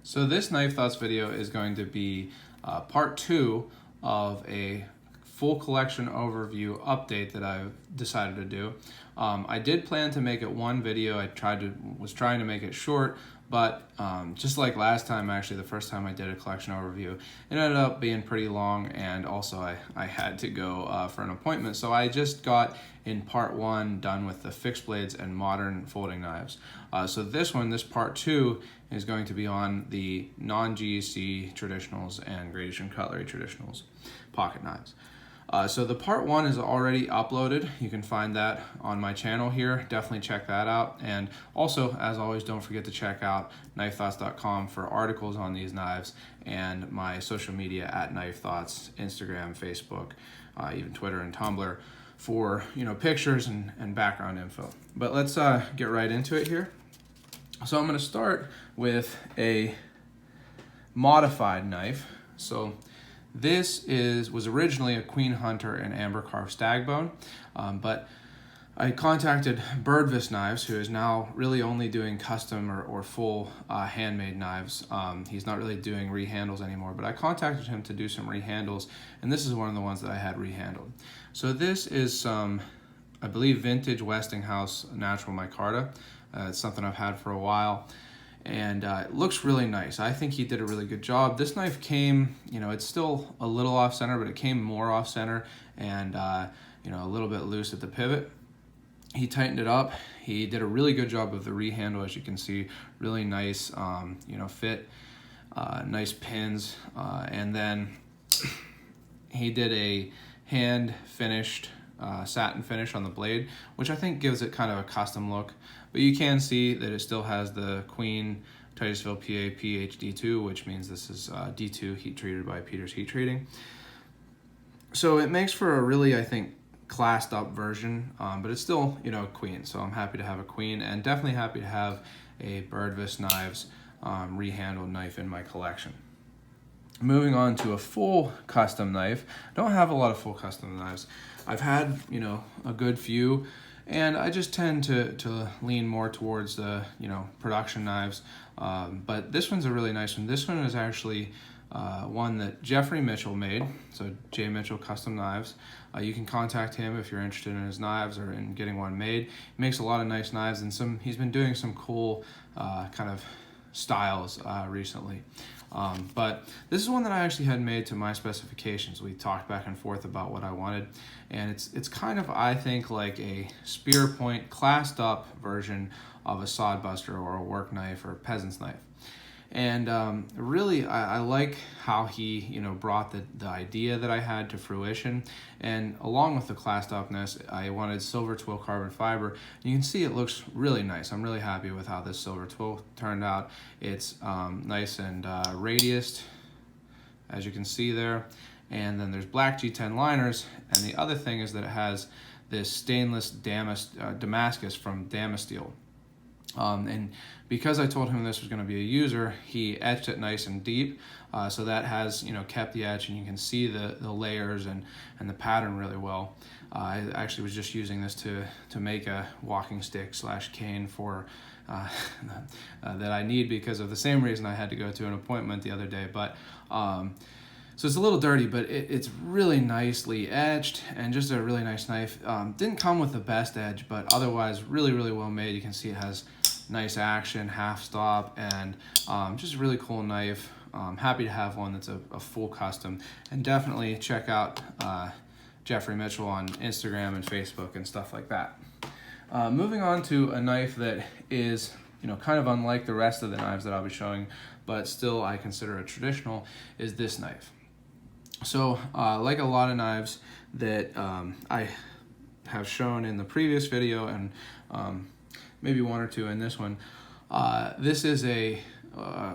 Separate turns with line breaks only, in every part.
So this Knife Thoughts video is going to be part 2 of a full collection overview update that I've decided to do. I did plan to make it one video. I was trying to make it short, but just like last time, actually the first time I did a collection overview, it ended up being pretty long, and also I had to go for an appointment. So I just got in part 1 done with the fixed blades and modern folding knives. So this part 2, is going to be on the non-GEC traditionals and gradation cutlery traditionals pocket knives. So the part 1 is already uploaded. You can find that on my channel here. Definitely check that out. And also, as always, don't forget to check out knifethoughts.com for articles on these knives, and my social media at Knife Thoughts, Instagram, Facebook, even Twitter and Tumblr for pictures and background info. But let's get right into it here. So I'm going to start with a modified knife. So this was originally a Queen Hunter and Amber Carved Stag Bone, but I contacted Birdvis Knives, who is now really only doing custom or full handmade knives. He's not really doing rehandles anymore, but I contacted him to do some rehandles, and this is one of the ones that I had rehandled. So this is some, I believe, vintage Westinghouse natural micarta. It's something I've had for a while, and it looks really nice. I think he did a really good job. This knife came, it's still a little off center, but it came more off center and a little bit loose at the pivot. He tightened it up. He did a really good job of the rehandle, as you can see. Really nice, fit, nice pins, and then he did a hand finished satin finish on the blade, which I think gives it kind of a custom look. But you can see that it still has the Queen Titusville PA PhD2, which means this is D2 heat treated by Peters Heat Treating. So it makes for a really, I think, classed up version, but it's still, a Queen. So I'm happy to have a Queen, and definitely happy to have a Birdvis Knives rehandled knife in my collection. Moving on to a full custom knife. Don't have a lot of full custom knives. I've had, a good few, and I just tend to lean more towards the, production knives. But this one's a really nice one. This one is actually one that Jeffrey Mitchell made, so J Mitchell Custom Knives. You can contact him if you're interested in his knives or in getting one made. He makes a lot of nice knives, and he's been doing some cool kind of styles recently. But this is one that I actually had made to my specifications. We talked back and forth about what I wanted, and it's kind of, I think, like a spear point classed up version of a Sod Buster or a work knife or peasant's knife. And really, I like how he, brought the idea that I had to fruition. And along with the classed upness, I wanted silver twill carbon fiber. You can see it looks really nice. I'm really happy with how this silver twill turned out. It's nice and radiused, as you can see there. And then there's black G10 liners. And the other thing is that it has this stainless Damascus from Damasteel. And because I told him this was going to be a user, he etched it nice and deep, so that has kept the etch, and you can see the layers and the pattern really well. I actually was just using this to make a walking stick / cane for that I need because of the same reason I had to go to an appointment the other day. But so it's a little dirty, but it's really nicely etched and just a really nice knife. Didn't come with the best edge, but otherwise really, really well made. You can see it has nice action, half stop, and just a really cool knife. Happy to have one that's a full custom. And definitely check out Jeffrey Mitchell on Instagram and Facebook and stuff like that. Moving on to a knife that is kind of unlike the rest of the knives that I'll be showing, but still I consider a traditional, is this knife. So like a lot of knives that I have shown in the previous video, and maybe one or two in this one, this is a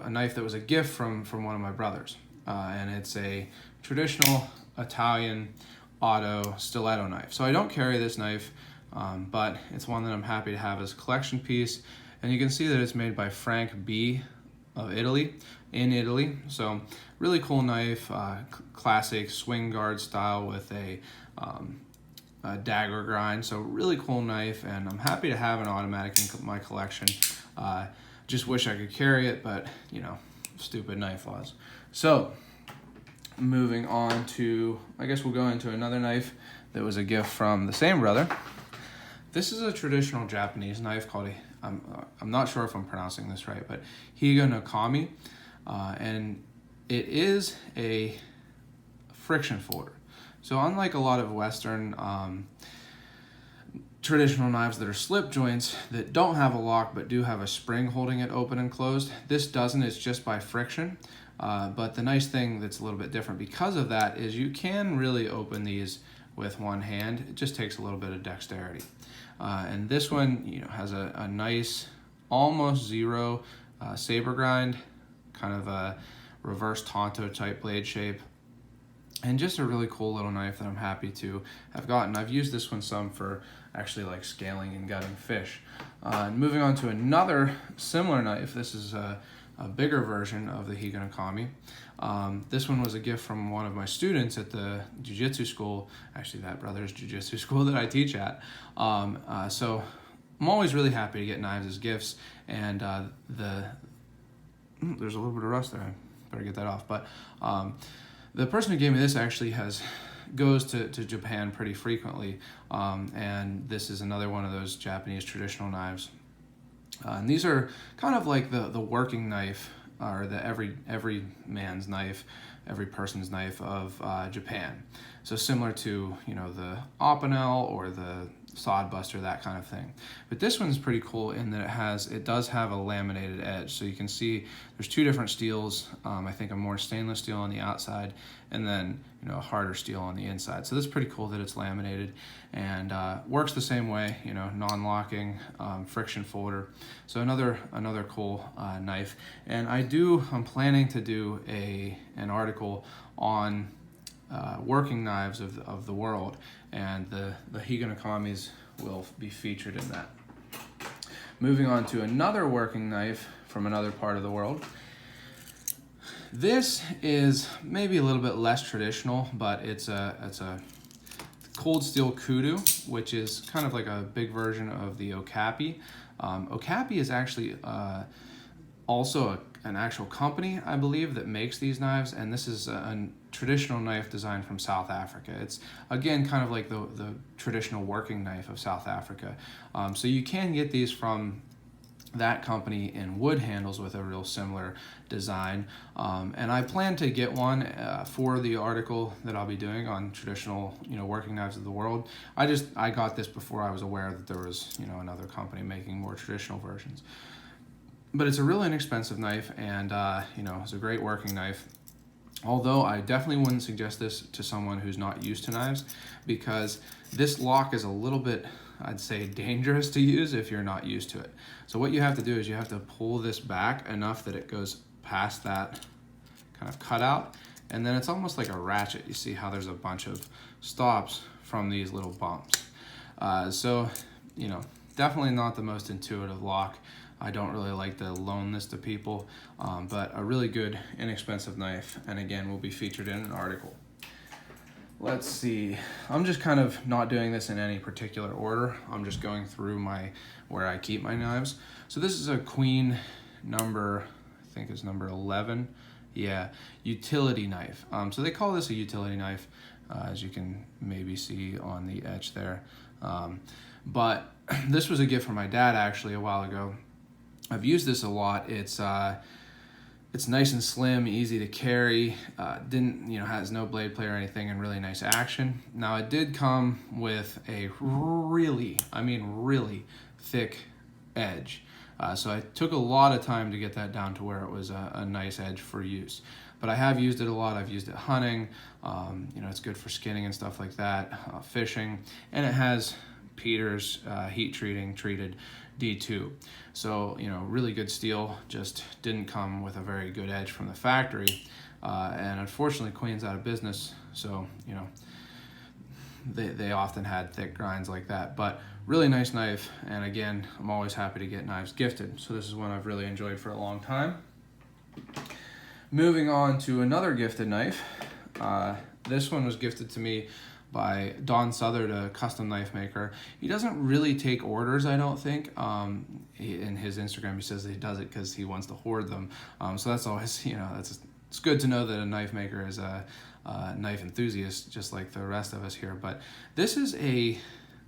knife that was a gift from one of my brothers, and it's a traditional Italian Otto stiletto knife. So I don't carry this knife, but it's one that I'm happy to have as a collection piece. And you can see that it's made by Frank B of Italy, in Italy. So really cool knife, classic swing guard style with a dagger grind. So really cool knife, and I'm happy to have an automatic in my collection. Just wish I could carry it, but stupid knife laws. So moving on to, I guess we'll go into another knife that was a gift from the same brother. This is a traditional Japanese knife called I'm not sure if I'm pronouncing this right, but Hagin Knife, and it is a friction folder. So unlike a lot of Western traditional knives that are slip joints that don't have a lock but do have a spring holding it open and closed, this doesn't. It's just by friction. But the nice thing that's a little bit different because of that is you can really open these with one hand. It just takes a little bit of dexterity. And this one, has a nice, almost zero saber grind, kind of a reverse Tonto type blade shape, and just a really cool little knife that I'm happy to have gotten. I've used this one some for actually like scaling and gutting fish. And moving on to another similar knife, this is a bigger version of the Hagin Knife. This one was a gift from one of my students at the jiu-jitsu school, actually that brother's jiu-jitsu school that I teach at. So I'm always really happy to get knives as gifts, and there's a little bit of rust there, I better get that off. But the person who gave me this actually goes to Japan pretty frequently, and this is another one of those Japanese traditional knives. And these are kind of like the working knife, or the every man's knife, every person's knife of Japan. So similar to the Opinel or the Sod Buster, that kind of thing. But this one's pretty cool in that it does have a laminated edge. So you can see there's two different steels. I think a more stainless steel on the outside, and then a harder steel on the inside. So that's pretty cool that it's laminated, and works the same way. Non-locking, friction folder. So another cool knife. And I'm planning to do an article on working knives of the world, and the Hagin Knives will be featured in that. Moving on to another working knife from another part of the world. This is maybe a little bit less traditional, but it's a cold steel Kudu, which is kind of like a big version of the Okapi. Okapi is actually also an actual company, I believe, that makes these knives, and this is a traditional knife designed from South Africa. It's again kind of like the traditional working knife of South Africa. So you can get these from that company in wood handles with a real similar design, and I plan to get one for the article that I'll be doing on traditional working knives of the world. I got this before I was aware that there was another company making more traditional versions. But it's a really inexpensive knife, and it's a great working knife. Although I definitely wouldn't suggest this to someone who's not used to knives, because this lock is a little bit, I'd say, dangerous to use if you're not used to it. So what you have to do is you have to pull this back enough that it goes past that kind of cutout, and then it's almost like a ratchet. You see how there's a bunch of stops from these little bumps. So definitely not the most intuitive lock. I don't really like to loan this to people, but a really good, inexpensive knife, and again, will be featured in an article. Let's see. I'm just kind of not doing this in any particular order. I'm just going through where I keep my knives. So this is a Queen number, I think it's number 11. Yeah, utility knife. So they call this a utility knife, as you can maybe see on the etch there. But this was a gift from my dad actually a while ago. I've used this a lot. It's nice and slim, easy to carry. Has no blade play or anything, and really nice action. Now it did come with a really thick edge. So I took a lot of time to get that down to where it was a nice edge for use. But I have used it a lot. I've used it hunting. It's good for skinning and stuff like that, fishing, and it has Peter's heat treated D2. So, really good steel, just didn't come with a very good edge from the factory. And unfortunately, Queen's out of business, so, they often had thick grinds like that. But really nice knife, and again, I'm always happy to get knives gifted. So this is one I've really enjoyed for a long time. Moving on to another gifted knife. This one was gifted to me by Don Southard, a custom knife maker. He doesn't really take orders, I don't think. In his Instagram, he says that he does it because he wants to hoard them. So that's always, you know, it's good to know that a knife maker is a knife enthusiast, just like the rest of us here. But this is a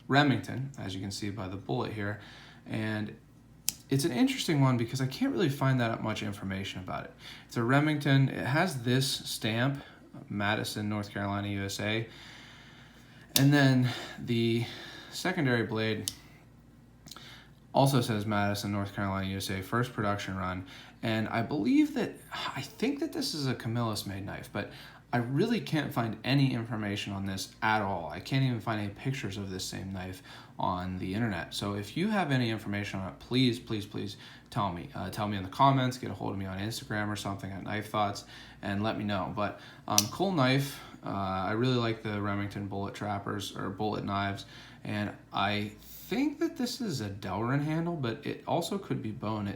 Remington, as you can see by the bullet here, and it's an interesting one because I can't really find that much information about it. It's a Remington. It has this stamp, Madison, North Carolina, USA. And then the secondary blade also says Madison, North Carolina, USA, first production run. And I think that this is a Camillus made knife, but I really can't find any information on this at all. I can't even find any pictures of this same knife on the internet. So if you have any information on it, please, please, please tell me. Tell me in the comments, get a hold of me on Instagram or something at Knife Thoughts, and let me know. But cool knife. I really like the Remington bullet trappers or bullet knives, and I think that this is a Delrin handle, but it also could be bone.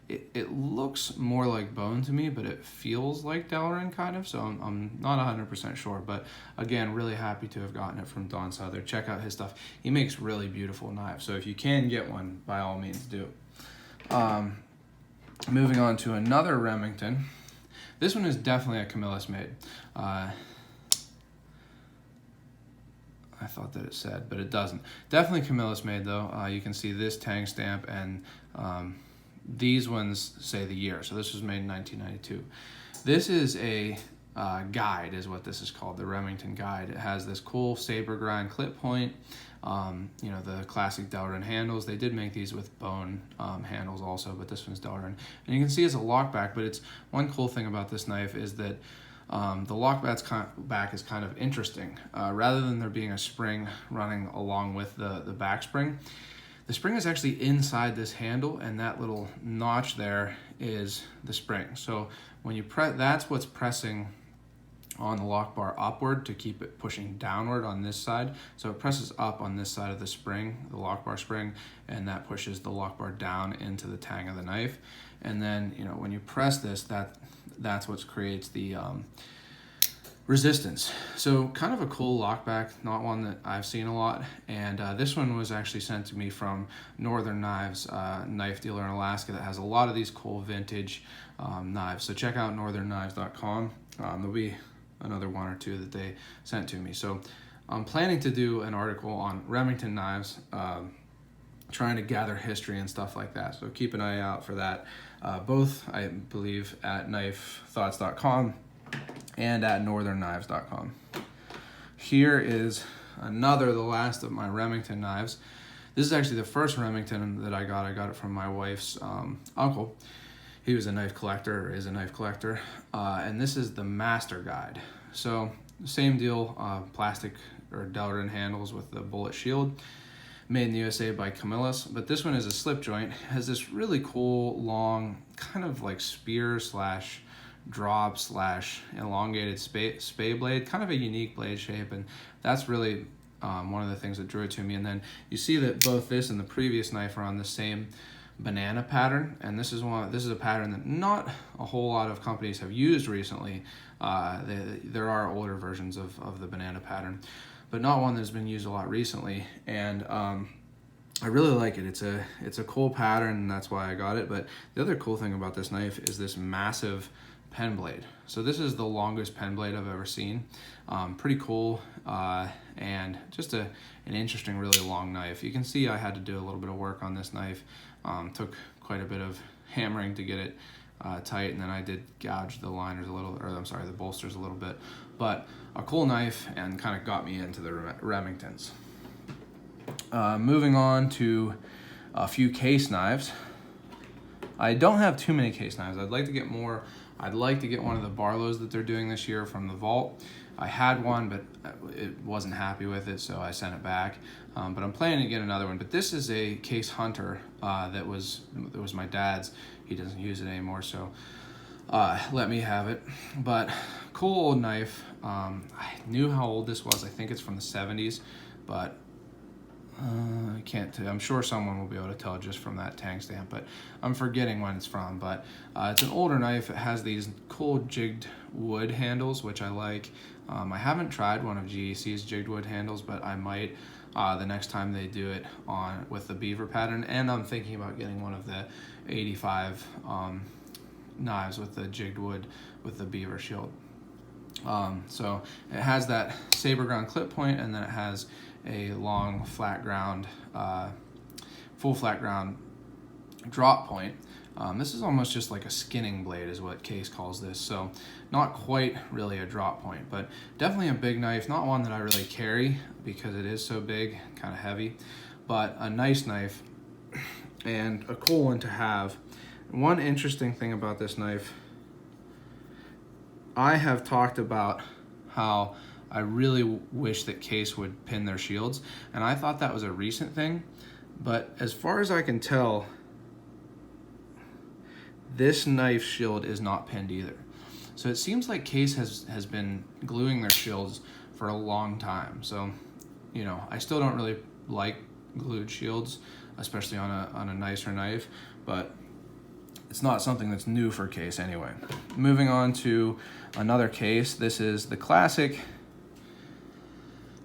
It looks more like bone to me, but it feels like Delrin kind of, so I'm not 100% sure. But again, really happy to have gotten it from Don Southard. Check out his stuff. He makes really beautiful knives, so if you can get one, by all means do. Moving on to another Remington. This one is definitely a Camillus made. I thought that it said, but it doesn't. Definitely Camillus made though. You can see this tang stamp, and these ones say the year. So this was made in 1992. This is a guide, is what this is called, the Remington guide. It has this cool saber grind clip point. You know, the classic Delrin handles. They did make these with bone handles also, but this one's Delrin. And you can see it's a lockback, but it's one cool thing about this knife is that the lockback's back is kind of interesting. Rather than there being a spring running along with the back spring, the spring is actually inside this handle, and that little notch there is the spring. So when you press, that's what's pressing on the lock bar upward to keep it pushing downward on this side. So it presses up on this side of the spring, the lock bar spring, and that pushes the lock bar down into the tang of the knife. And then, you know, when you press this, that's what creates the resistance. So kind of a cool lockback, not one that I've seen a lot. And this one was actually sent to me from Northern Knives, knife dealer in Alaska that has a lot of these cool vintage knives. So check out northernknives.com. There'll be another one or two that they sent to me. So I'm planning to do an article on Remington knives, trying to gather history and stuff like that. So keep an eye out for that. Both, I believe, at knifethoughts.com and at northernknives.com. Here is the last of my Remington knives. This is actually the first Remington that I got. I got it from my wife's uncle. He was a knife collector, or is a knife collector, and this is the Master Guide. So same deal, plastic or Delrin handles with the bullet shield, made in the USA by Camillus, but this one is a slip joint. It has this really cool, long, kind of like spear slash drop slash elongated spade blade, kind of a unique blade shape, and that's really one of the things that drew it to me. And then you see that both this and the previous knife are on the same banana pattern, and this is a pattern that not a whole lot of companies have used recently. There are older versions of the banana pattern, but not one that's been used a lot recently. And I really like it. It's a cool pattern, and that's why I got it. But the other cool thing about this knife is this massive pen blade. So this is the longest pen blade I've ever seen. Pretty cool, and just an interesting, really long knife. You can see I had to do a little bit of work on this knife. Took quite a bit of hammering to get it tight, and then I did gouge the liners a little, or I'm sorry, the bolsters a little bit. But a cool knife, and kind of got me into the Remingtons. Moving on to a few case knives. I don't have too many case knives. I'd like to get more. I'd like to get one of the Barlows that they're doing this year from the vault. I had one, but it wasn't happy with it, so I sent it back. But I'm planning to get another one. But this is a Case Hunter that was my dad's. He doesn't use it anymore, so let me have it. But cool old knife. I knew how old this was. I think it's from the 70s, but I can't tell. I'm sure someone will be able to tell just from that tang stamp, but I'm forgetting when it's from. But it's an older knife. It has these cool jigged wood handles, which I like. I haven't tried one of GEC's jigged wood handles, but I might the next time they do it with the beaver pattern. And I'm thinking about getting one of the 85 knives with the jigged wood with the beaver shield. So it has that saber ground clip point, and then it has a long flat ground, full flat ground drop point. This is almost just like a skinning blade is what Case calls this, so not quite really a drop point, but definitely a big knife. Not one that I really carry because it is so big, kind of heavy, but a nice knife and a cool one to have. One interesting thing about this knife, I have talked about how I really wish that Case would pin their shields, and I thought that was a recent thing, but as far as I can tell, this knife shield is not pinned either. So it seems like Case has been gluing their shields for a long time. So, you know, I still don't really like glued shields, especially on a nicer knife, but it's not something that's new for Case anyway. Moving on to another Case. This is the classic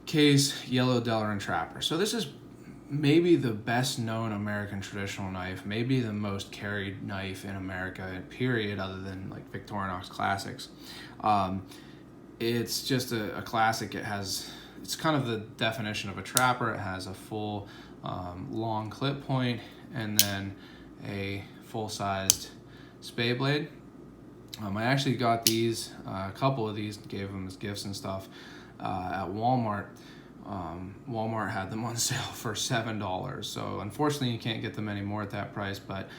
Case Yellow Delrin Trapper. So this is maybe the best known American traditional knife, maybe the most carried knife in America, period, other than like Victorinox Classics. It's just a classic. It's kind of the definition of a trapper. It has a full long clip point and then a full-sized spay blade. I actually got these, a couple of these, gave them as gifts and stuff at Walmart. Walmart had them on sale for $7, so unfortunately you can't get them anymore at that price, but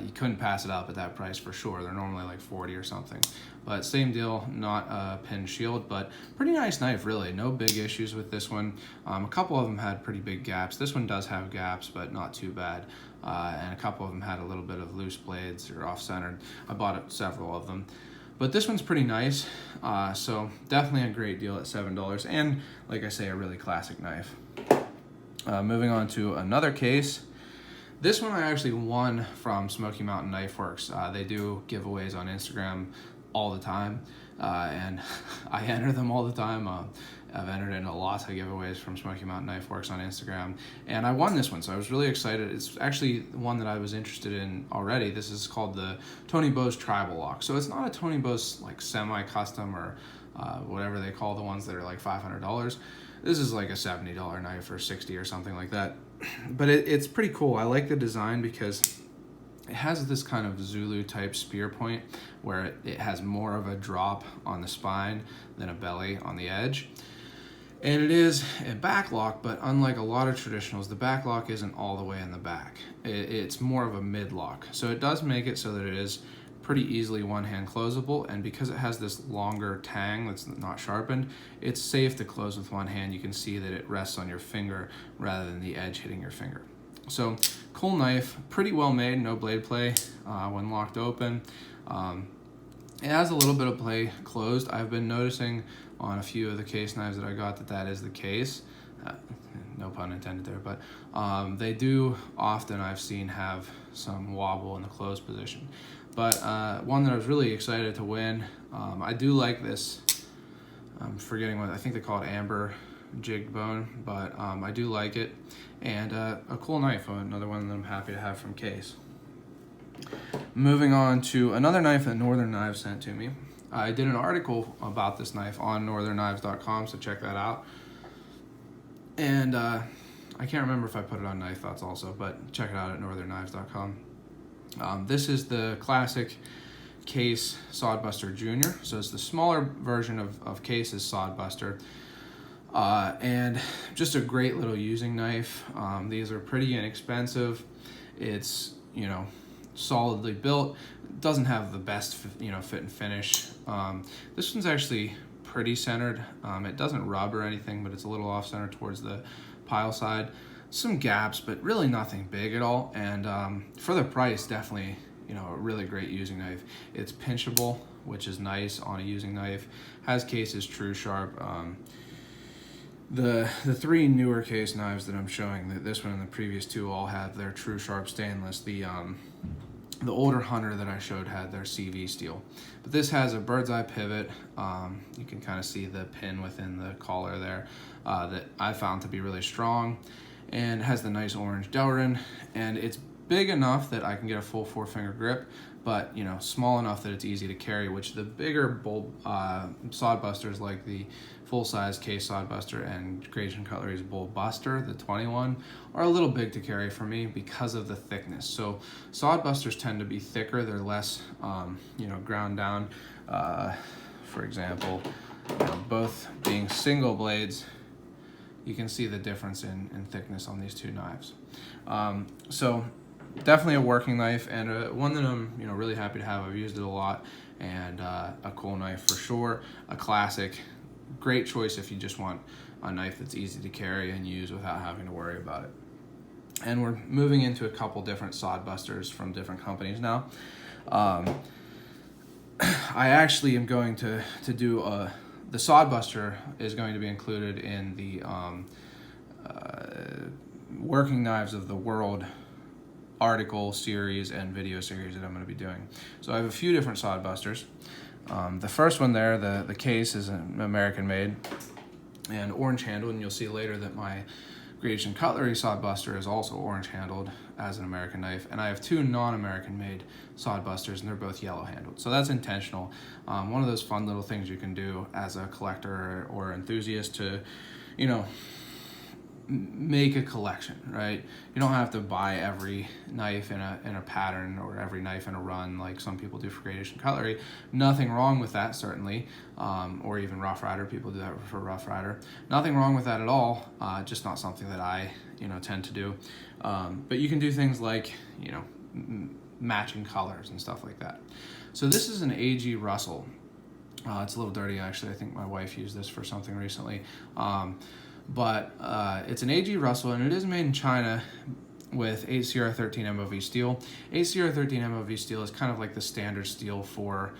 you couldn't pass it up at that price for sure. They're normally like 40 or something, but same deal, not a pin shield, but pretty nice knife, really. No big issues with this one. A couple of them had pretty big gaps. This one does have gaps, but not too bad. And a couple of them had a little bit of loose blades or off-centered. I bought several of them. But this one's pretty nice, so definitely a great deal at $7, and like I say, a really classic knife. Moving on to another Case. This one I actually won from Smoky Mountain Knife Works. They do giveaways on Instagram all the time, and I enter them all the time. I've entered in a lot of giveaways from Smoky Mountain Knife Works on Instagram, and I won this one, so I was really excited. It's actually one that I was interested in already. This is called the Tony Bose Tribal Lock. So it's not a Tony Bose like semi-custom or whatever they call the ones that are like $500. This is like a $70 knife or $60 or something like that. But it's pretty cool. I like the design because it has this kind of Zulu type spear point where it has more of a drop on the spine than a belly on the edge. And it is a back lock, but unlike a lot of traditionals, the back lock isn't all the way in the back. It's more of a mid lock. So it does make it so that it is pretty easily one-hand closable, and because it has this longer tang that's not sharpened, it's safe to close with one hand. You can see that it rests on your finger rather than the edge hitting your finger. So cool knife, pretty well made, no blade play when locked open. It has a little bit of play closed. I've been noticing on a few of the Case knives that I got that is the case. No pun intended there, but they do often, I've seen, have some wobble in the closed position. But one that I was really excited to win, I do like this, I'm forgetting what, I think they call it amber jigged bone, but I do like it. And a cool knife, another one that I'm happy to have from Case. Moving on to another knife that Northern Knives sent to me. I did an article about this knife on northernknives.com, so check that out. And I can't remember if I put it on Knife Thoughts also, but check it out at northernknives.com. This is the classic Case Sod Buster Jr. So it's the smaller version of Case's Sod Buster. And just a great little using knife. These are pretty inexpensive. It's, you know, solidly built. It doesn't have the best, you know, fit and finish. This one's actually pretty centered. It doesn't rub or anything, but it's a little off center towards the pile side. Some gaps, but really nothing big at all. And for the price, definitely, you know, a really great using knife. It's pinchable, which is nice on a using knife. Has Case's True Sharp The three newer case knives that I'm showing, this one and the previous two, all have their true sharp stainless. The older Hunter that I showed had their CV steel, but this has a bird's eye pivot. You can kind of see the pin within the collar there that I found to be really strong, and has the nice orange Delrin, and it's big enough that I can get a full 4-finger grip, but small enough that it's easy to carry, which the bigger bold Sod Busters, like the full-size case Sod Buster and Gradation Cutlery's Bull Buster, the 21, are a little big to carry for me because of the thickness. So Sod Busters tend to be thicker, they're less ground down. For example, both being single blades, you can see the difference in thickness on these two knives. So definitely a working knife, and one that I'm really happy to have. I've used it a lot, and a cool knife for sure. A classic, great choice if you just want a knife that's easy to carry and use without having to worry about it. And we're moving into a couple different Sod Busters from different companies now. I actually am going to do the Sod Buster is going to be included in the Working Knives of the World article series and video series that I'm going to be doing. So I have a few different Sod Busters. The first one there, the case is an American made and orange handled, and you'll see later that my Gradation Cutlery Sod Buster is also orange handled as an American knife, and I have two non-American made Sod Busters, and they're both yellow handled. So that's intentional. One of those fun little things you can do as a collector or enthusiast to, make a collection, right? You don't have to buy every knife in a pattern or every knife in a run like some people do for Gradation Cutlery. Nothing wrong with that, certainly, or even Rough Rider. People do that for Rough Rider. Nothing wrong with that at all. Just not something that I tend to do. But you can do things like matching colors and stuff like that. So this is an AG Russell. It's a little dirty, actually. I think my wife used this for something recently. But it's an AG Russell, and it is made in China with 8CR13 MOV steel. 8CR13 MOV steel is kind of like the standard steel for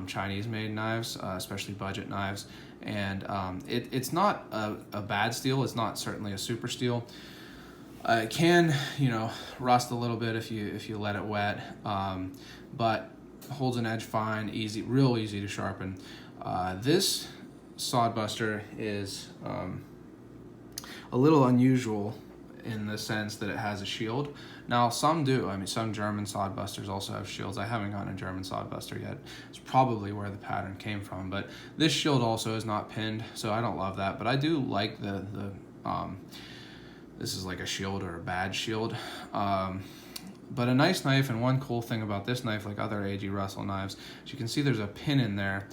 Chinese-made knives, especially budget knives. And it's not a bad steel. It's not certainly a super steel. It can, rust a little bit if you let it wet, but holds an edge fine, real easy to sharpen. This Sod Buster is a little unusual in the sense that it has a shield. Now some do. I mean, some German Sod Busters also have shields. I haven't gotten a German Sod Buster yet. It's probably where the pattern came from, but this shield also is not pinned, so I don't love that. But I do like the this is like a shield or a badge shield. But a nice knife, and one cool thing about this knife, like other AG Russell knives, as you can see there's a pin in there.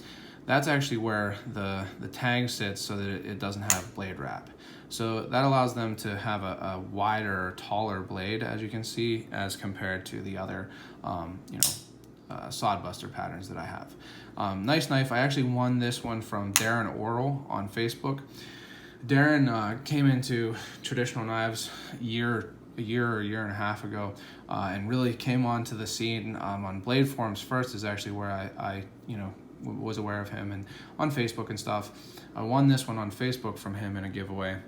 That's actually where the tang sits so that it doesn't have blade wrap. So that allows them to have a wider, taller blade, as you can see, as compared to the other, Sod Buster patterns that I have. Nice knife. I actually won this one from Darren Orrell on Facebook. Darren came into traditional knives a year and a half ago, and really came onto the scene on blade forms first. Is actually where I was aware of him, and on Facebook and stuff. I won this one on Facebook from him in a giveaway.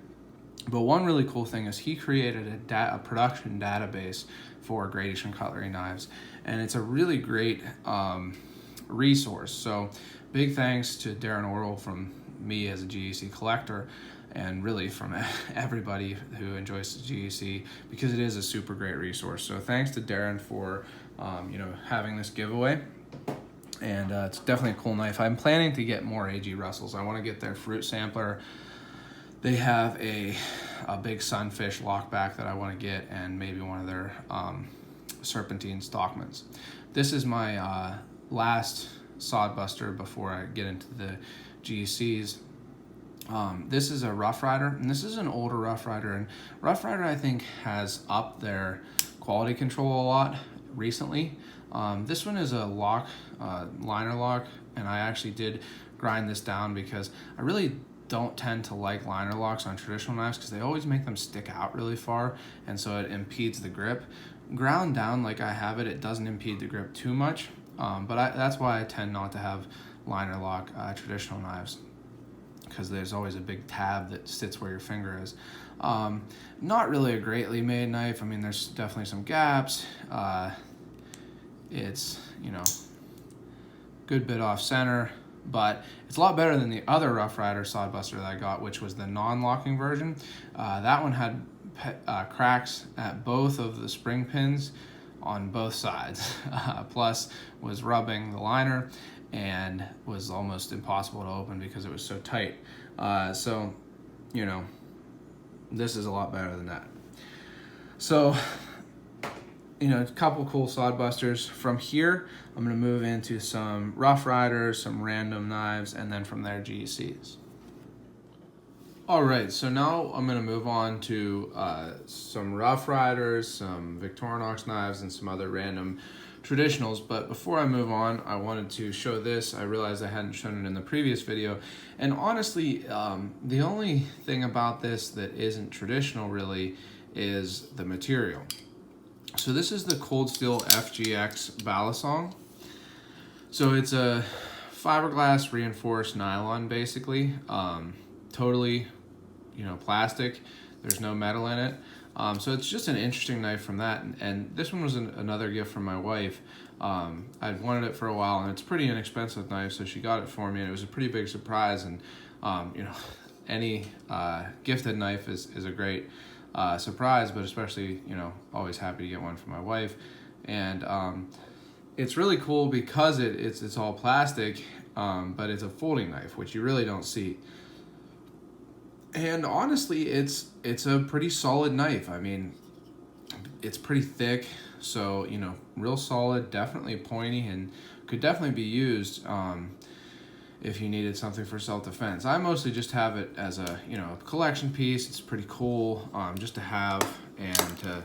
But one really cool thing is he created a production database for Gradation Cutlery knives, and it's a really great resource. So big thanks to Darren Orrell from me as a GEC collector, and really from everybody who enjoys the GEC, because it is a super great resource. So thanks to Darren for having this giveaway. And it's definitely a cool knife. I'm planning to get more AG Russells. I want to get their fruit sampler. They have a big sunfish lockback that I want to get, and maybe one of their serpentine stockmans. This is my last Sod Buster before I get into the GECs. This is a Rough Rider, and this is an older Rough Rider. And Rough Rider, I think, has upped their quality control a lot recently. This one is a liner lock, and I actually did grind this down because I really don't tend to like liner locks on traditional knives because they always make them stick out really far, and so it impedes the grip. Ground down like I have it, it doesn't impede the grip too much, but that's why I tend not to have liner lock traditional knives. because there's always a big tab that sits where your finger is. Not really a greatly made knife. I mean, there's definitely some gaps. It's, you know, good bit off center, but it's a lot better than the other Rough Rider Sod Buster that I got, which was the non-locking version. That one had cracks at both of the spring pins on both sides, plus was rubbing the liner and was almost impossible to open because it was so tight. So, you know, this is a lot better than that. So, you know, a couple cool Sod Busters. From here, I'm going to move into some Rough Riders, some random knives, and then from there, GECs. All right, so now I'm going to move on to some Rough Riders, some Victorinox knives, and some other random traditionals. But before I move on, I wanted to show this. I realized I hadn't shown it in the previous video. And honestly, the only thing about this that isn't traditional really is the material. So this is the Cold Steel FGX Balisong. So it's a fiberglass reinforced nylon, basically. Totally, you know, plastic. There's no metal in it. So it's just an interesting knife from that. And this one was another gift from my wife. I'd wanted it for a while, and it's a pretty inexpensive knife, so she got it for me, and it was a pretty big surprise. And you know, any gifted knife is a great surprise, but especially, you know, always happy to get one for my wife. And it's really cool because it's all plastic, but it's a folding knife, which you really don't see. And honestly, it's a pretty solid knife. I mean, it's pretty thick, so, you know, real solid, definitely pointy, and could definitely be used if you needed something for self-defense. I mostly just have it as a, you know, collection piece. It's pretty cool just to have and to,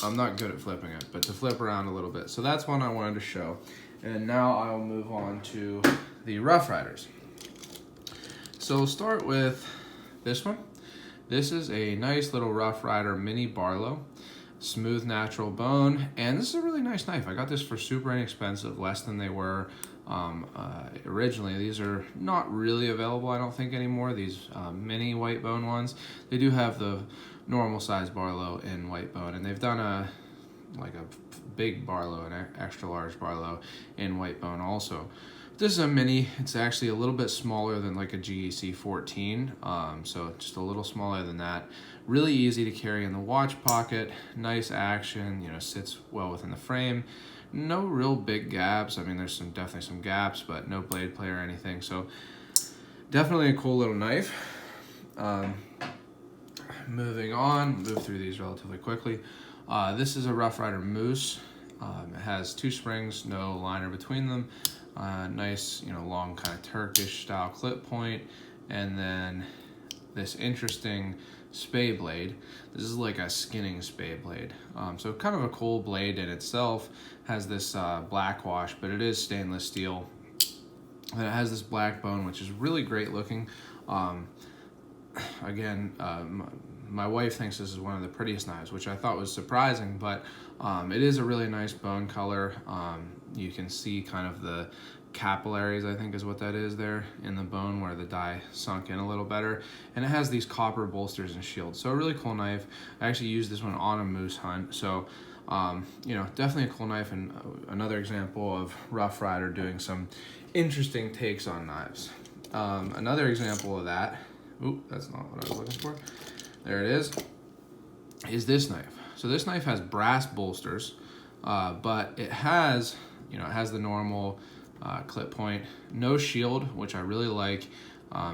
I'm not good at flipping it, but to flip around a little bit. So that's one I wanted to show. And now I'll move on to the Rough Riders. So we'll start with this one. This is a nice little Rough Rider mini Barlow, smooth natural bone, and this is a really nice knife. I got this for super inexpensive, less than they were originally. These are not really available, I don't think, anymore, these mini white bone ones. They do have the normal size Barlow in white bone, and they've done a big Barlow, an extra large Barlow in white bone also. This is a mini. It's actually a little bit smaller than like a GEC 14, so just a little smaller than that. Really easy to carry in the watch pocket, nice action, you know, sits well within the frame. No real big gaps. I mean, there's definitely some gaps, but no blade play or anything. So definitely a cool little knife. Moving on, move through these relatively quickly. This is a Rough Rider Moose. It has 2 springs, no liner between them. Nice, you know, long kind of Turkish style clip point, and then this interesting spay blade. This is like a skinning spay blade. So kind of a cool blade in itself. Has this black wash, but it is stainless steel. And it has this black bone, which is really great looking. Again, my wife thinks this is one of the prettiest knives, which I thought was surprising, but it is a really nice bone color. You can see kind of the capillaries, I think is what that is there in the bone, where the die sunk in a little better. And it has these copper bolsters and shields. So a really cool knife. I actually used this one on a moose hunt. So, you know, definitely a cool knife, and another example of Rough Rider doing some interesting takes on knives. Another example of that, oop, that's not what I was looking for. There it is this knife. So this knife has brass bolsters, but it has, you know, it has the normal clip point, no shield, which I really like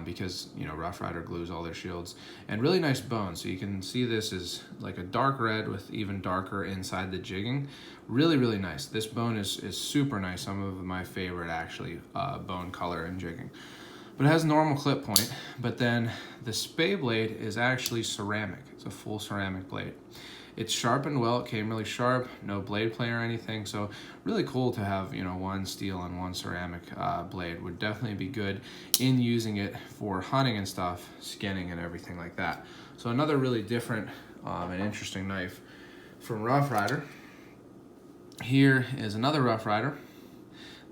because, you know, Rough Rider glues all their shields, and really nice bone. So you can see this is like a dark red with even darker inside the jigging. Really, really nice. This bone is super nice. Some of my favorite, actually, bone color and jigging. But it has normal clip point, but then the spay blade is actually ceramic. It's a full ceramic blade. It's sharpened well, it came really sharp, no blade play or anything, so really cool to have, you know, one steel and one ceramic blade. Would definitely be good in using it for hunting and stuff, skinning and everything like that. So another really different and interesting knife from Rough Rider. Here is another Rough Rider.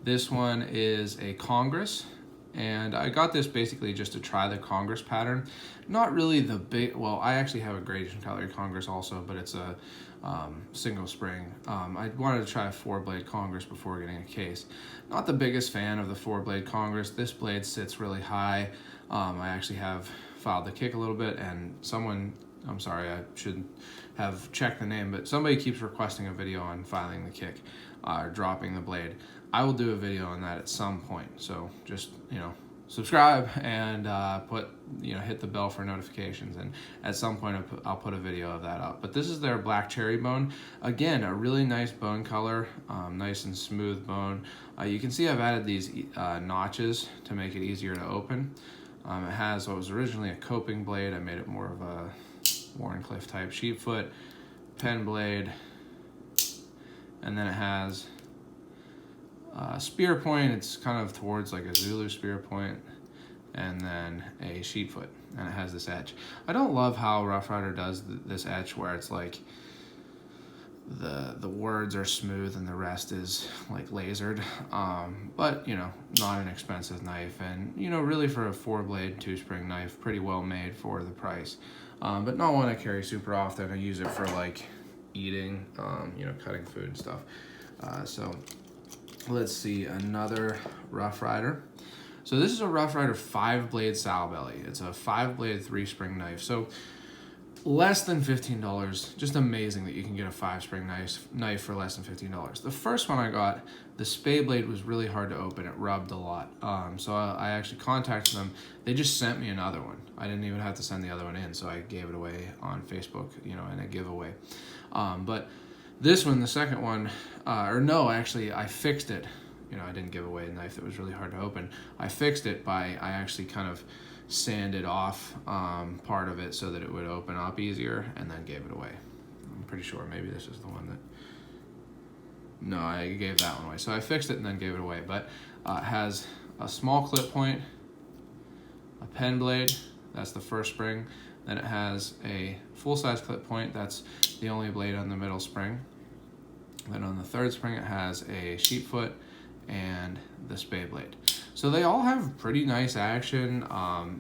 This one is a Congress. And I got this basically just to try the Congress pattern. Not really the big, well, I actually have a gradation cutlery Congress also, but it's a single spring. I wanted to try a 4-blade Congress before getting a case. Not the biggest fan of the 4-blade Congress. This blade sits really high. I actually have filed the kick a little bit, and someone, I'm sorry, I should have checked the name, but somebody keeps requesting a video on filing the kick, or dropping the blade. I will do a video on that at some point, so just, you know, subscribe and hit the bell for notifications, and at some point I'll put a video of that up. But this is their black cherry bone. Again, a really nice bone color, nice and smooth bone. You can see I've added these notches to make it easier to open. It has what was originally a coping blade. I made it more of a Warncliffe type sheepfoot, pen blade, and then it has spear point. It's kind of towards like a Zulu spear point, and then a sheepfoot, and it has this edge. I don't love how Rough Rider does this edge where it's like the words are smooth and the rest is like lasered, but you know, not an expensive knife, and you know, really for a 4-blade 2-spring knife, pretty well made for the price, but not one I carry super often. I use it for like eating, you know, cutting food and stuff. So let's see, another Rough Rider. So this is a Rough Rider 5-blade sow belly. It's a 5-blade 3-spring knife. So less than $15. Just amazing that you can get a 5-spring knife for less than $15. The first one I got, the spay blade was really hard to open. It rubbed a lot. So I actually contacted them. They just sent me another one. I didn't even have to send the other one in, so I gave it away on Facebook, you know, in a giveaway. But this one, the second one, actually I fixed it. You know, I didn't give away a knife that was really hard to open. I fixed it I actually kind of sanded off part of it so that it would open up easier, and then gave it away. I'm pretty sure maybe this is the one that, no, I gave that one away. So I fixed it and then gave it away, but it has a small clip point, a pen blade, that's the first spring. Then it has a full-size clip point, that's the only blade on the middle spring. Then on the third spring it has a sheepfoot and the spay blade. So they all have pretty nice action.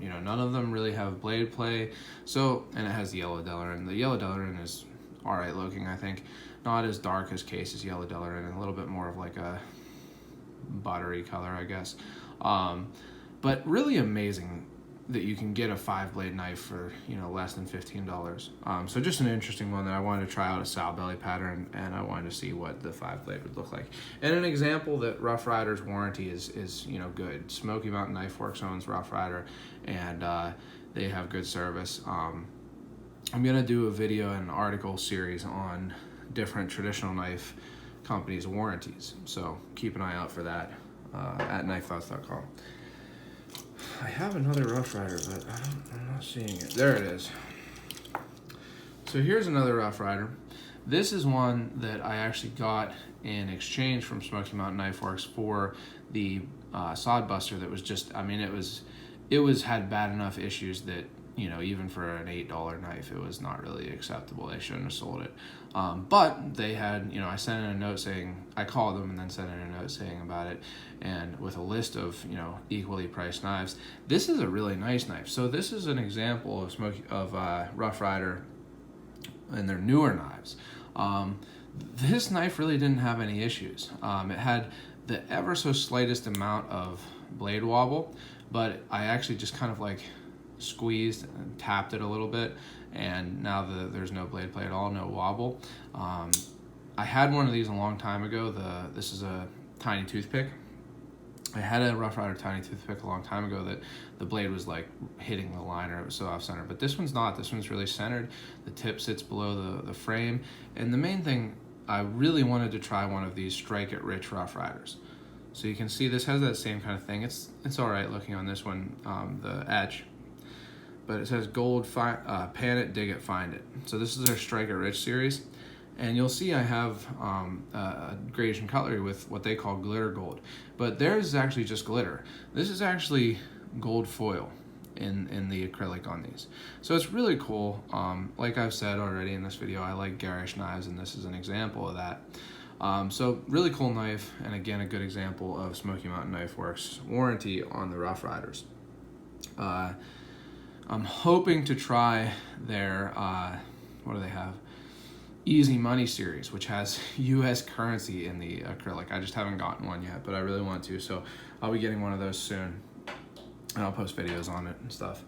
You know, none of them really have blade play. So, and it has the yellow Delarin. The yellow Delarin is all right looking, I think. Not as dark as Case's yellow Delarin, a little bit more of like a buttery color, I guess. But really amazing that you can get a 5-blade knife for, you know, less than $15. So just an interesting one that I wanted to try out, a sow belly pattern, and I wanted to see what the 5-blade would look like. And an example that Rough Rider's warranty is you know, good. Smoky Mountain Knife Works owns Rough Rider, and they have good service. I'm gonna do a video and an article series on different traditional knife companies' warranties, so keep an eye out for that at knifethoughts.com. I have another Rough Rider, but I'm not seeing it. There it is. So here's another Rough Rider. This is one that I actually got in exchange from Smoky Mountain Knife Works for the Sod Buster that was just, I mean, it was had bad enough issues that, you know, even for an $8 knife, it was not really acceptable. They shouldn't have sold it. But they had, you know, I sent in a note saying, I called them and then sent in a note saying about it, and with a list of, you know, equally priced knives. This is a really nice knife. So this is an example of Rough Rider and their newer knives. This knife really didn't have any issues. It had the ever so slightest amount of blade wobble, but I actually just kind of like squeezed and tapped it a little bit, and now there's no blade play at all, no wobble. I had one of these a long time ago. This is a tiny toothpick. I had a Rough Rider tiny toothpick a long time ago that the blade was like hitting the liner. It was so off center, but this one's not. This one's really centered. The tip sits below the frame, and the main thing, I really wanted to try one of these Strike It Rich Rough Riders. So you can see this has that same kind of thing. It's all right looking on this one, the edge. But it says gold, pan it, dig it, find it. So this is their Strike It Rich series. And you'll see I have a gradation cutlery with what they call glitter gold. But theirs is actually just glitter. This is actually gold foil in the acrylic on these. So it's really cool. Like I've said already in this video, I like garish knives, and this is an example of that. So really cool knife, and again, a good example of Smoky Mountain Knife Works warranty on the Rough Riders. I'm hoping to try their, what do they have? Easy Money series, which has US currency in the acrylic. I just haven't gotten one yet, but I really want to, so I'll be getting one of those soon, and I'll post videos on it and stuff.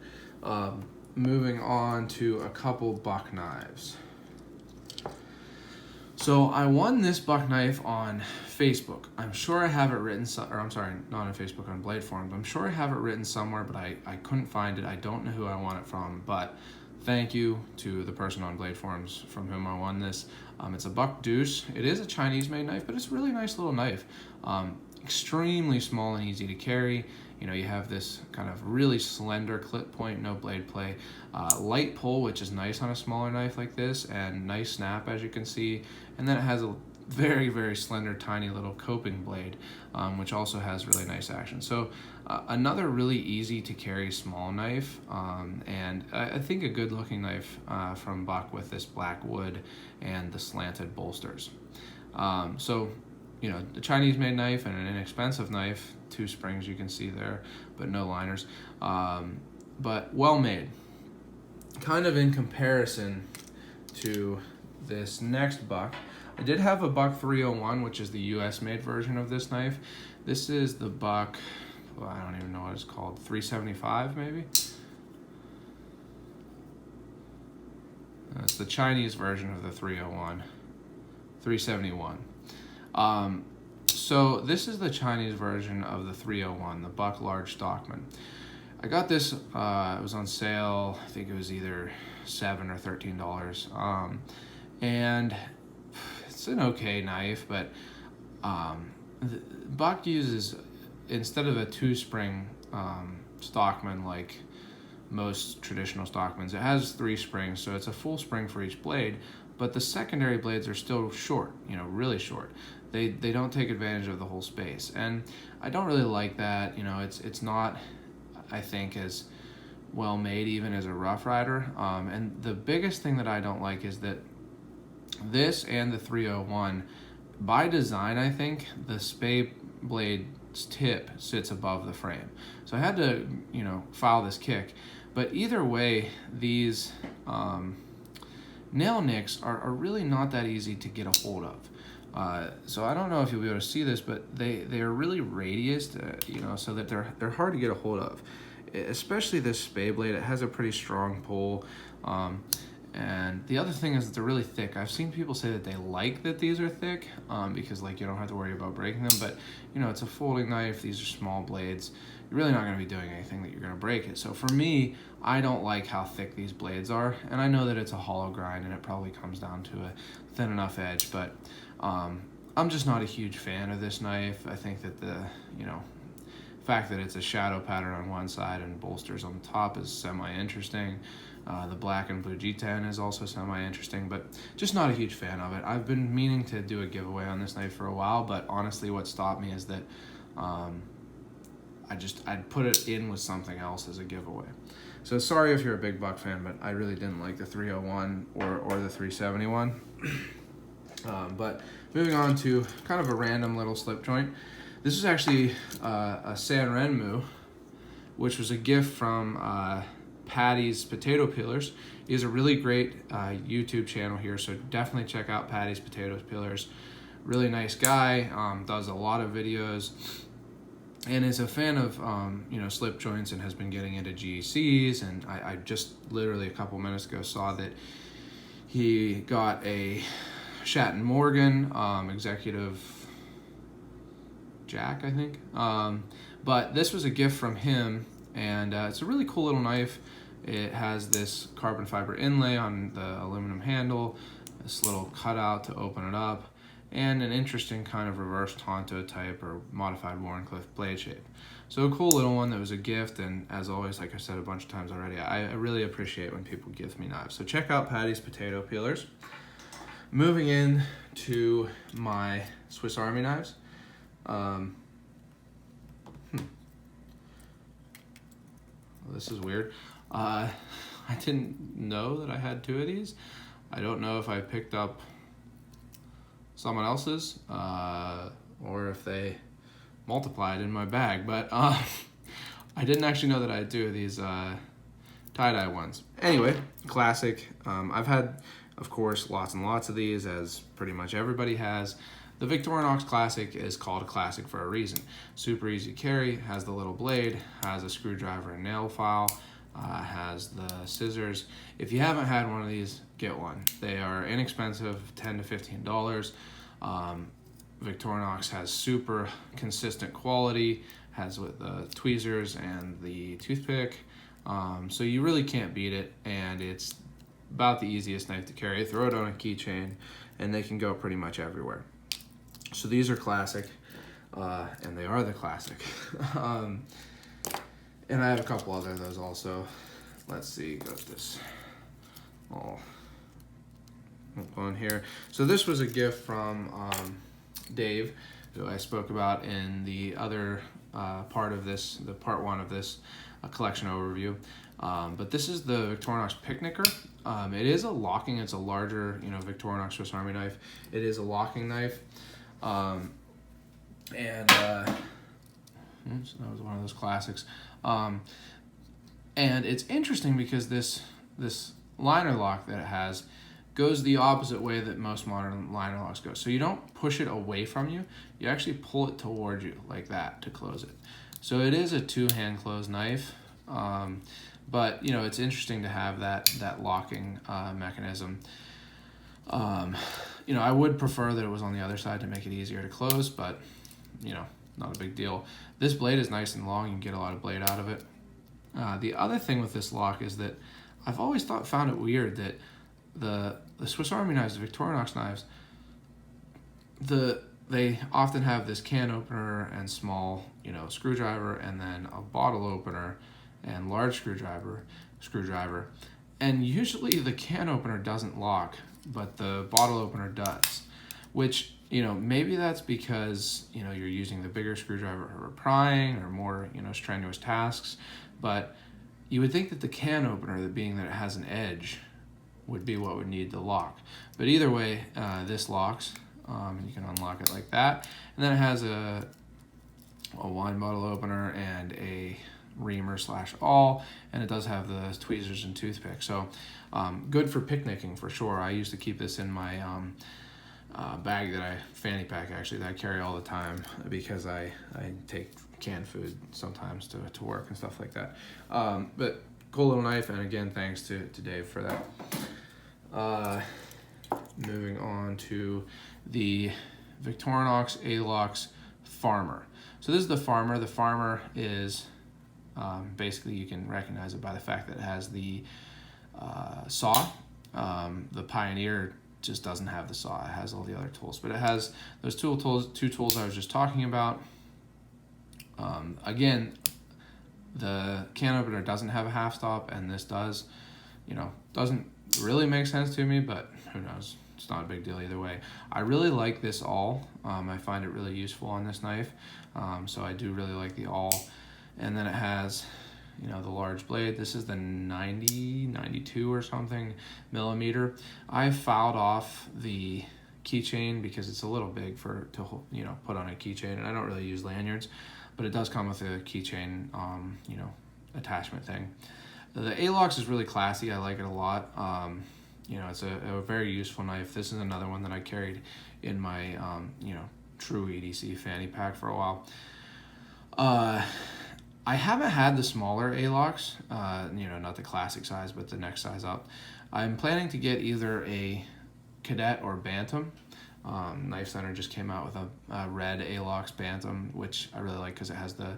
Moving on to a couple buck knives. So I won this buck knife on Facebook. I'm sure I have it written, or I'm sorry, not on Facebook, on Blade Forums. I'm sure I have it written somewhere, but I couldn't find it. I don't know who I won it from, but thank you to the person on Blade Forums from whom I won this. It's a buck Deuce. It is a Chinese-made knife, but it's a really nice little knife. Extremely small and easy to carry. You know, you have this kind of really slender clip point, no blade play, light pull, which is nice on a smaller knife like this, and nice snap, as you can see. And then it has a very, very slender, tiny little coping blade, which also has really nice action. So another really easy to carry small knife, and I think a good looking knife from Buck with this black wood and the slanted bolsters. So, you know, the Chinese-made knife and an inexpensive knife, 2 springs you can see there, but no liners, but well made. Kind of in comparison to this next buck, I did have a Buck 301, which is the US-made version of this knife. This is the Buck, well, I don't even know what it's called, 375 maybe? It's the Chinese version of the 301, 371. So this is the Chinese version of the 301, the Buck Large Stockman. I got this, it was on sale, I think it was either $7 or $13. And it's an okay knife, but Buck uses, instead of a 2-spring Stockman like most traditional Stockmans, it has 3 springs, so it's a full spring for each blade, but the secondary blades are still short, you know, really short. They don't take advantage of the whole space, and I don't really like that. You know, it's not, I think, as well made even as a Rough Rider. And the biggest thing that I don't like is that this and the 301, by design, I think the spay blade's tip sits above the frame. So I had to, you know, file this kick. But either way, these nail nicks are really not that easy to get a hold of. So I don't know if you'll be able to see this, but they are really radiused, you know, so that they're hard to get a hold of. Especially this spay blade, it has a pretty strong pull. And the other thing is that they're really thick. I've seen people say that they like that these are thick because, like, you don't have to worry about breaking them. But, you know, it's a folding knife. These are small blades. You're really not going to be doing anything that you're going to break it. So for me, I don't like how thick these blades are. And I know that it's a hollow grind and it probably comes down to a thin enough edge. But I'm just not a huge fan of this knife. I think that the, you know, fact that it's a shadow pattern on one side and bolsters on the top is semi-interesting. The black and blue G10 is also semi-interesting, but just not a huge fan of it. I've been meaning to do a giveaway on this knife for a while, but honestly what stopped me is that I'd put it in with something else as a giveaway. So sorry if you're a big Buck fan, but I really didn't like the 301 or the 371. But moving on to kind of a random little slip joint. This is actually a Santurenne Move, which was a gift from Patty's Potato Peelers. He has a really great YouTube channel here, so definitely check out Patty's Potato Peelers. Really nice guy, does a lot of videos, and is a fan of you know, slip joints, and has been getting into GECs. And I just literally a couple minutes ago saw that he got a Shatton Morgan Executive Jack, I think. But this was a gift from him, and it's a really cool little knife. It has this carbon fiber inlay on the aluminum handle, this little cutout to open it up, and an interesting kind of reverse Tonto type or modified Warncliffe blade shape. So a cool little one that was a gift, and as always, like I said a bunch of times already, I really appreciate when people give me knives. So check out Patty's Potato Peelers. Moving in to my Swiss Army knives. Well, this is weird. I didn't know that I had 2 of these. I don't know if I picked up someone else's, or if they multiplied in my bag. But I didn't actually know that I do these tie-dye ones. Anyway, classic. I've had, of course, lots and lots of these, as pretty much everybody has. The Victorinox Classic is called a classic for a reason. Super easy to carry, has the little blade, has a screwdriver and nail file, has the scissors. If you haven't had one of these, get one. They are inexpensive, $10 to $15. Victorinox has super consistent quality, has with the tweezers and the toothpick, so you really can't beat it, and it's about the easiest knife to carry. Throw it on a keychain, and they can go pretty much everywhere. So these are classic, and they are the classic. And I have a couple other of those also. Let's see, got this all on here. So this was a gift from Dave, who I spoke about in the other part of this, the part 1 of this collection overview. But this is the Victorinox Picnicker. It is a locking, it's a larger, Victorinox Swiss Army knife. It is a locking knife. Oops, that was one of those classics. And it's interesting because this liner lock that it has goes the opposite way that most modern liner locks go. So you don't push it away from you, you actually pull it toward you like that to close it. So it is a 2-hand closed knife, but it's interesting to have that locking mechanism. I would prefer that it was on the other side to make it easier to close, but not a big deal. This blade is nice and long, you can get a lot of blade out of it. The other thing with this lock is that I've always found it weird that the Swiss Army knives, the Victorinox knives, they often have this can opener and small, screwdriver, and then a bottle opener and large screwdriver, and usually the can opener doesn't lock, but the bottle opener does, which, maybe that's because, you're using the bigger screwdriver for prying or more, strenuous tasks, but you would think that the can opener, being that it has an edge, would be what would need the lock. But either way, this locks. You can unlock it like that, and then it has a wine bottle opener and a reamer / awl, and it does have the tweezers and toothpick. So good for picnicking for sure. I used to keep this in my bag fanny pack actually, that I carry all the time, because I take canned food sometimes to work and stuff like that. But cool little knife, and again, thanks to Dave for that. Moving on to the Victorinox Alox Farmer. So this is the Farmer. The Farmer is basically, you can recognize it by the fact that it has the saw. The Pioneer just doesn't have the saw. It has all the other tools, but it has those two tools I was just talking about. Again, the can opener doesn't have a half stop, and this does. Doesn't really make sense to me, but who knows? It's not a big deal either way. I really like this awl. I find it really useful on this knife, so I do really like the awl. And then it has, the large blade. This is the 92 or something millimeter. I filed off the keychain because it's a little big to put on a keychain, and I don't really use lanyards, but it does come with a keychain, attachment thing. The Alox is really classy. I like it a lot. It's a very useful knife. This is another one that I carried in my, true EDC fanny pack for a while. I haven't had the smaller Alox, not the classic size, but the next size up. I'm planning to get either a Cadet or Bantam. Knife Center just came out with a red Alox Bantam, which I really like because it has the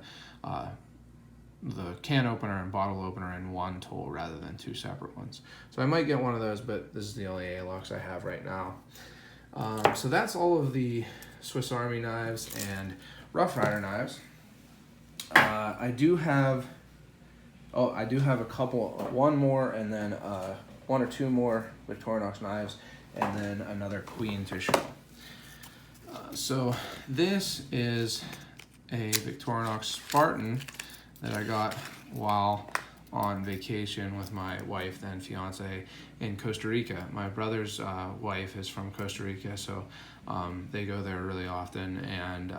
can opener and bottle opener in one tool rather than two separate ones. So I might get one of those, but this is the only Alox I have right now. So that's all of the Swiss Army knives and Rough Rider knives. I do have a couple, one more, and then one or two more Victorinox knives, and then another Queen to show. So this is a Victorinox Fartin that I got while on vacation with my wife, then fiance, in Costa Rica. My brother's wife is from Costa Rica, so they go there really often, and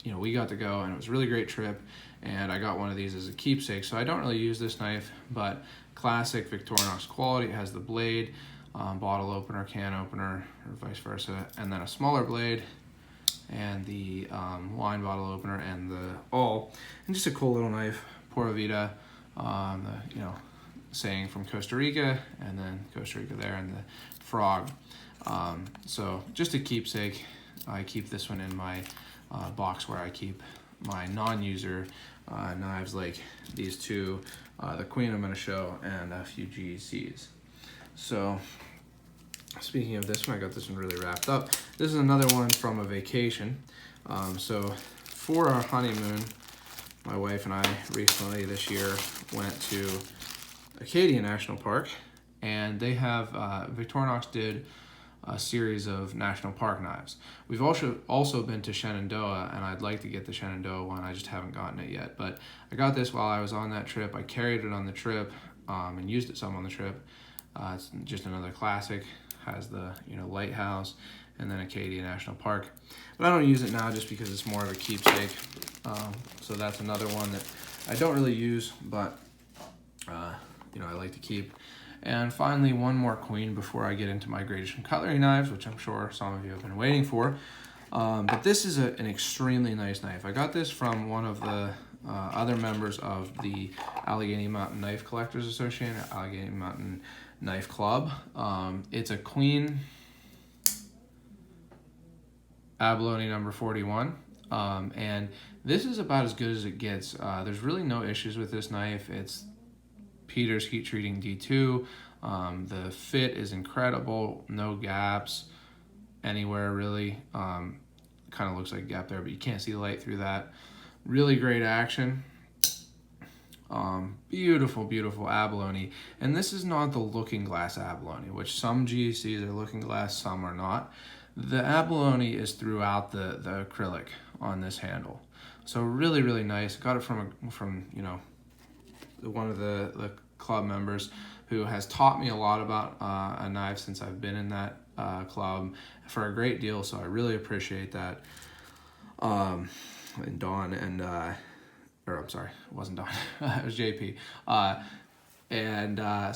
you know, we got to go, and it was a really great trip, and I got one of these as a keepsake. So I don't really use this knife, but classic Victorinox quality. It has the blade, bottle opener, can opener, or vice versa, and then a smaller blade, and the wine bottle opener, and the awl, and just a cool little knife. Pura Vida, the, you know, saying from Costa Rica, and then Costa Rica there, and the frog. So just a keepsake. I keep this one in my box where I keep my non-user knives, like these two, the Queen I'm going to show, and a few GECs. So speaking of this one, I got this one really wrapped up. This is another one from a vacation. So for our honeymoon, my wife and I recently this year went to Acadia National Park, and they have, Victorinox did a series of national park knives. We've also been to Shenandoah, and I'd like to get the Shenandoah one. I just haven't gotten it yet, but I got this while I was on that trip. I carried it on the trip and used it some on the trip. It's just another classic. Has the, you know, lighthouse, and then Acadia National Park. But I don't use it now just because it's more of a keepsake. So that's another one that I don't really use, but you know, I like to keep. And finally, one more queen before I get into my gradation cutlery knives, which I'm sure some of you have been waiting for. But this is an extremely nice knife. I got this from one of the other members of the Allegheny Mountain Knife Collectors Association, Allegheny Mountain Knife Club. It's a Queen abalone number 41, and this is about as good as it gets. There's really no issues with this knife. It's Peter's heat treating D2. The fit is incredible, no gaps anywhere really. Kind of looks like a gap there, but you can't see the light through that. Really great action. Beautiful, beautiful abalone. And this is not the looking glass abalone, which some GECs are looking glass, some are not. The abalone is throughout the acrylic on this handle. So really, really nice. Got it from you know, one of the club members who has taught me a lot about a knife since I've been in that club for a great deal. So I really appreciate that. And Dawn and or I'm sorry, it wasn't Dawn, it was JP.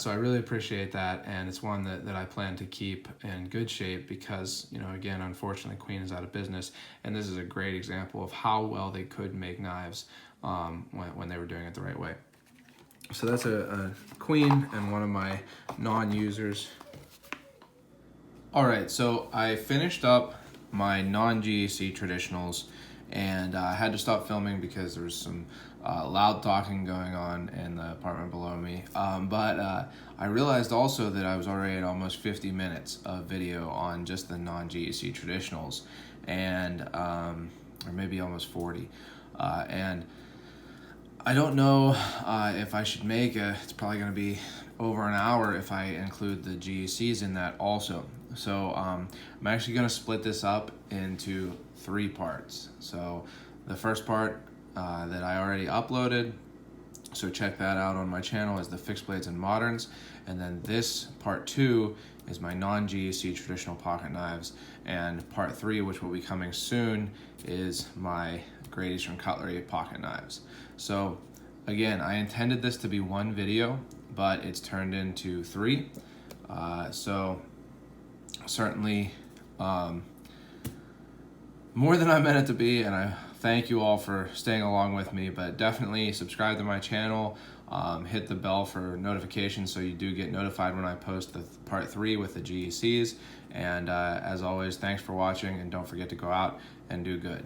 So I really appreciate that, and it's one that I plan to keep in good shape because, you know, again, unfortunately, Queen is out of business, and this is a great example of how well they could make knives when they were doing it the right way. So that's a Queen and one of my non-users. All right, so I finished up my non-GEC traditionals, and I had to stop filming because there was some loud talking going on in the apartment below me. But I realized also that I was already at almost 50 minutes of video on just the non-GEC traditionals, and or maybe almost 40. And I don't know if I should make it's probably going to be over an hour if I include the GECs in that also. So I'm actually going to split this up into 3 parts. So the first part that I already uploaded, so check that out on my channel, is the fixed blades and moderns. And then this part 2 is my non-GEC traditional pocket knives. And part 3, which will be coming soon, is my Great Eastern Cutlery pocket knives. So again, I intended this to be 1 video, but it's turned into 3. So certainly more than I meant it to be, and I thank you all for staying along with me, but definitely subscribe to my channel, hit the bell for notifications so you do get notified when I post the part 3 with the GECs, and as always, thanks for watching, and don't forget to go out and do good.